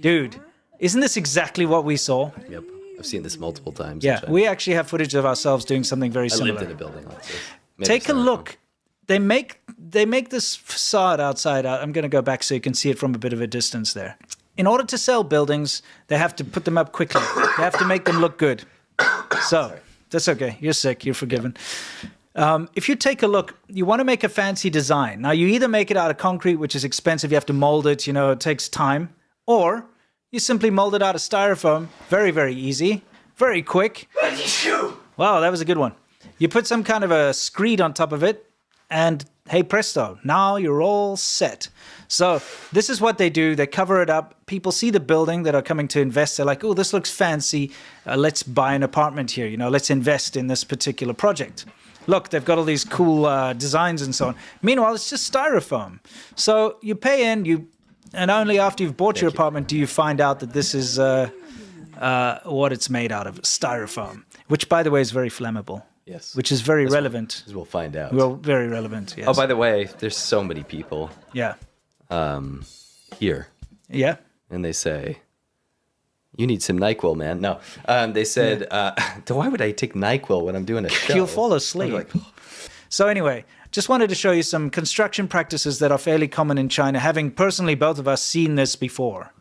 Dude, isn't this exactly what we saw? Yep. I've seen this multiple times. Yeah, we actually have footage of ourselves doing something very similar. I lived in a building like this. Take a look. They make this facade outside. I'm going to go back so you can see it from a bit of a distance there. In order to sell buildings, they have to put them up quickly. They have to make them look good. So that's okay. You're sick. You're forgiven. If you take a look, you want to make a fancy design. Now, you either make it out of concrete, which is expensive. You have to mold it. It takes time. Or you simply mold it out of styrofoam. Very, very easy. Very quick. Wow, that was a good one. You put some kind of a screed on top of it, and hey presto, now you're all set. So this is what they do. They cover it up. People see the building that are coming to invest. They're like, oh, this looks fancy. Let's buy an apartment here. Let's invest in this particular project. Look, they've got all these cool designs and so on. Meanwhile, it's just styrofoam. So you pay in, and only after you've bought your apartment do you find out that this is what it's made out of, styrofoam, which, by the way, is very flammable. Yes. Which is very relevant. As we'll find out. Well, very relevant, yes. Oh, by the way, there's so many people here. Yeah. And they say, you need some NyQuil, man. No. They said, why would I take NyQuil when I'm doing a show? You'll fall asleep. So anyway, just wanted to show you some construction practices that are fairly common in China, having personally both of us seen this before.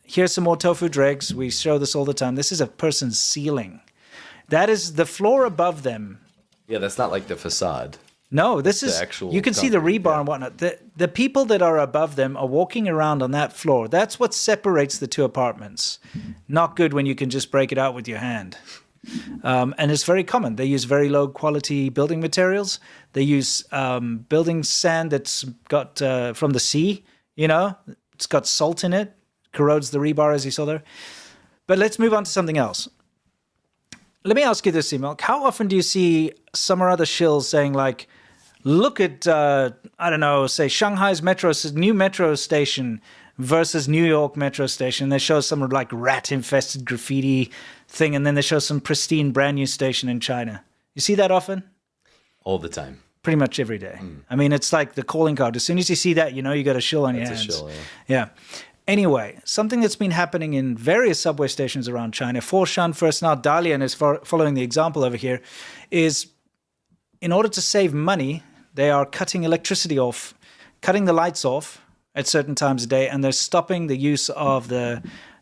Here's some more tofu dregs. We show this all the time. This is a person's ceiling. That is the floor above them. Yeah, that's not like the facade. No, this is actual. You can see the rebar and whatnot. The people that are above them are walking around on that floor. That's what separates the two apartments. Not good when you can just break it out with your hand. And it's very common. They use very low quality building materials. They use building sand that's got from the sea. It's got salt in it, corrodes the rebar as you saw there. But let's move on to something else. Let me ask you this, Emil. How often do you see some or other shills saying, like, look at, say Shanghai's new metro station versus New York metro station. They show some like rat-infested graffiti thing, and then they show some pristine brand new station in China. You see that often? All the time. Pretty much every day. I mean, it's like the calling card. As soon as you see that, you got a shill on your hands. That's a shill, yeah. Anyway, something that's been happening in various subway stations around China, Foshan first, now Dalian is following the example over here, is in order to save money, they are cutting electricity off, cutting the lights off at certain times a day, and they're stopping the use of the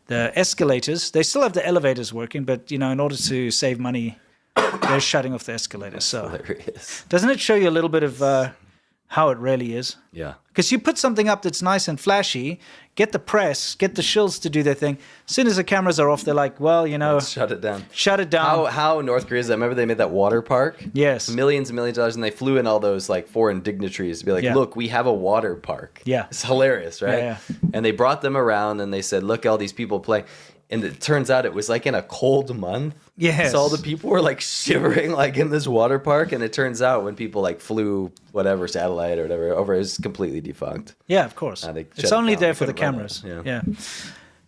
escalators. They still have the elevators working, but, in order to save money, they're shutting off the escalators. So hilarious. Doesn't it show you a little bit of how it really is? Yeah. Because you put something up that's nice and flashy, get the press, get the shills to do their thing. As soon as the cameras are off, they're like, well, let's shut it down. Shut it down. How North Korea is that? Remember they made that water park? Yes. Millions and millions of dollars, and they flew in all those like foreign dignitaries to be like, look, we have a water park. Yeah. It's hilarious, right? Yeah. And they brought them around and they said, look, all these people playing. And it turns out it was like in a cold month. Yes. So all the people were like shivering like in this water park. And it turns out when people like flew whatever satellite or whatever over, it was completely defunct. Yeah, of course. It's only there for the cameras. Yeah.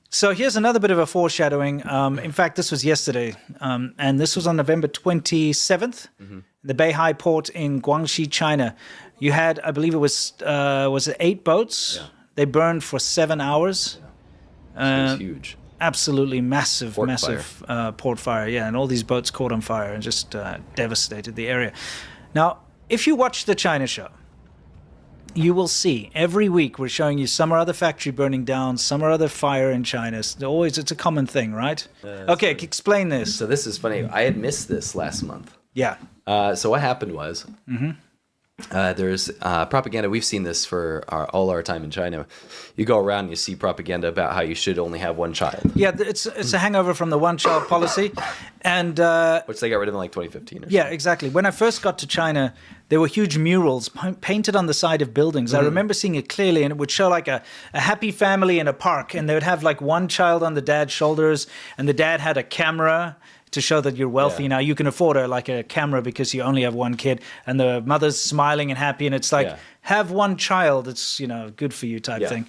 So here's another bit of a foreshadowing. In fact, this was yesterday. And this was on November 27th, the Beihai port in Guangxi, China. You had, I believe it was it 8 boats? Yeah. They burned for 7 hours. Yeah. It was huge. Absolutely massive port fire, yeah, and all these boats caught on fire and just devastated the area. Now, if you watch the China show, you will see every week we're showing you some or other factory burning down, some or other fire in China. It's a common thing, right? Okay, explain this. So this is funny. I had missed this last month. Yeah. So what happened was, there's propaganda. We've seen this for all our time in China. You go around and you see propaganda about how you should only have one child. Yeah, it's a hangover from the one-child policy. And which they got rid of in like 2015 or yeah, exactly. When I first got to China, there were huge murals painted on the side of buildings. I remember seeing it clearly, and it would show like a happy family in a park, and they would have like one child on the dad's shoulders, and the dad had a camera to show that you're wealthy. Now you can afford a camera because you only have one kid, and the mother's smiling and happy, and it's like, have one child, it's good for you type thing.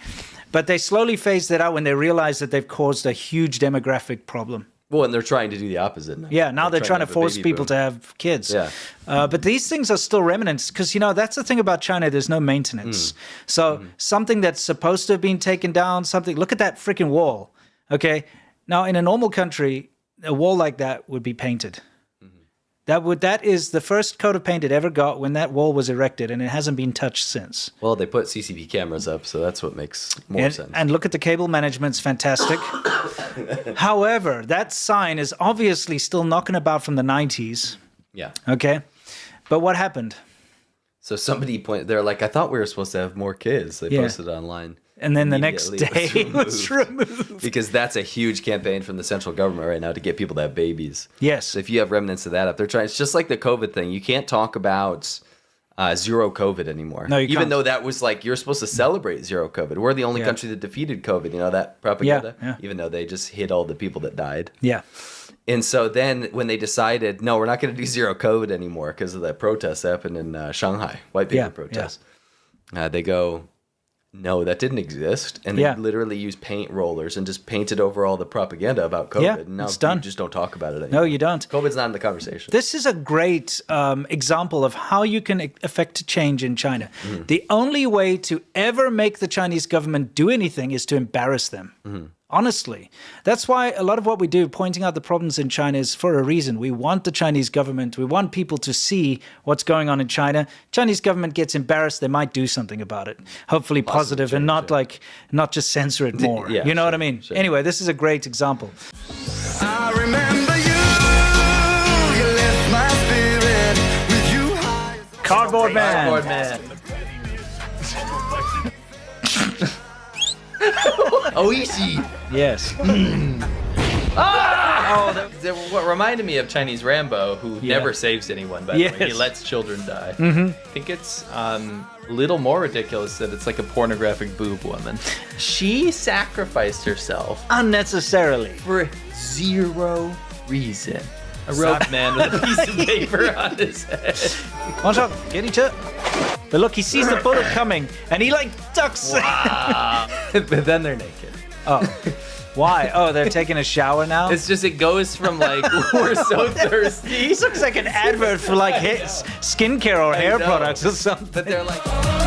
But they slowly phased that out when they realized that they've caused a huge demographic problem. Well, and they're trying to do the opposite now. Yeah, now they're trying to have a force baby people boom. to have kids. Yeah. But these things are still remnants because, that's the thing about China. There's no maintenance. So something that's supposed to have been taken down, look at that freaking wall. Okay. Now, in a normal country, a wall like that would be painted. That is the first coat of paint it ever got when that wall was erected, and it hasn't been touched since. Well, they put CCTV cameras up, so that's what makes more sense. And look at the cable management; it's fantastic. However, that sign is obviously still knocking about from the 90s. Yeah. Okay, but what happened? So somebody they're like, I thought we were supposed to have more kids. They posted online. And then the next Immediately day it was removed. Because that's a huge campaign from the central government right now to get people to have babies. Yes. So if you have remnants of that up, they're trying. It's just like the COVID thing. You can't talk about zero COVID anymore. No, you Even can't. though that was like, you're supposed to celebrate zero COVID. We're the only country that defeated COVID. That propaganda. Yeah. Even though they just hit all the people that died. Yeah. And so then when they decided, no, we're not going to do zero COVID anymore because of that protest that happened in Shanghai, white paper protest. They go, no, that didn't exist. And they literally use paint rollers and just painted over all the propaganda about COVID. Yeah, and now it's done. you just don't talk about it anymore. No, you don't. COVID's not in the conversation. This is a great example of how you can affect change in China. The only way to ever make the Chinese government do anything is to embarrass them. Honestly. That's why a lot of what we do, pointing out the problems in China, is for a reason. We want the Chinese government, we want people to see what's going on in China. Chinese government gets embarrassed, they might do something about it. Hopefully positive and not just censor it more. You know what I mean? Sure. Anyway, this is a great example. I remember you left my spirit with you high as a Cardboard Man. Cardboard Man. Oishi. Yes. What reminded me of Chinese Rambo, who never saves anyone, by the way. He Yes. lets children die. I think it's a little more ridiculous that it's like a pornographic boob woman. She sacrificed herself Unnecessarily. for zero reason. A rope man with a piece of paper on his head. One shot, get each other. But look, he sees the bullet coming, and he ducks. But then they're naked. Oh, why? Oh, they're taking a shower now? It's just, it goes from we're so thirsty. This looks like an advert for skincare or hair know. products or something. But they're like...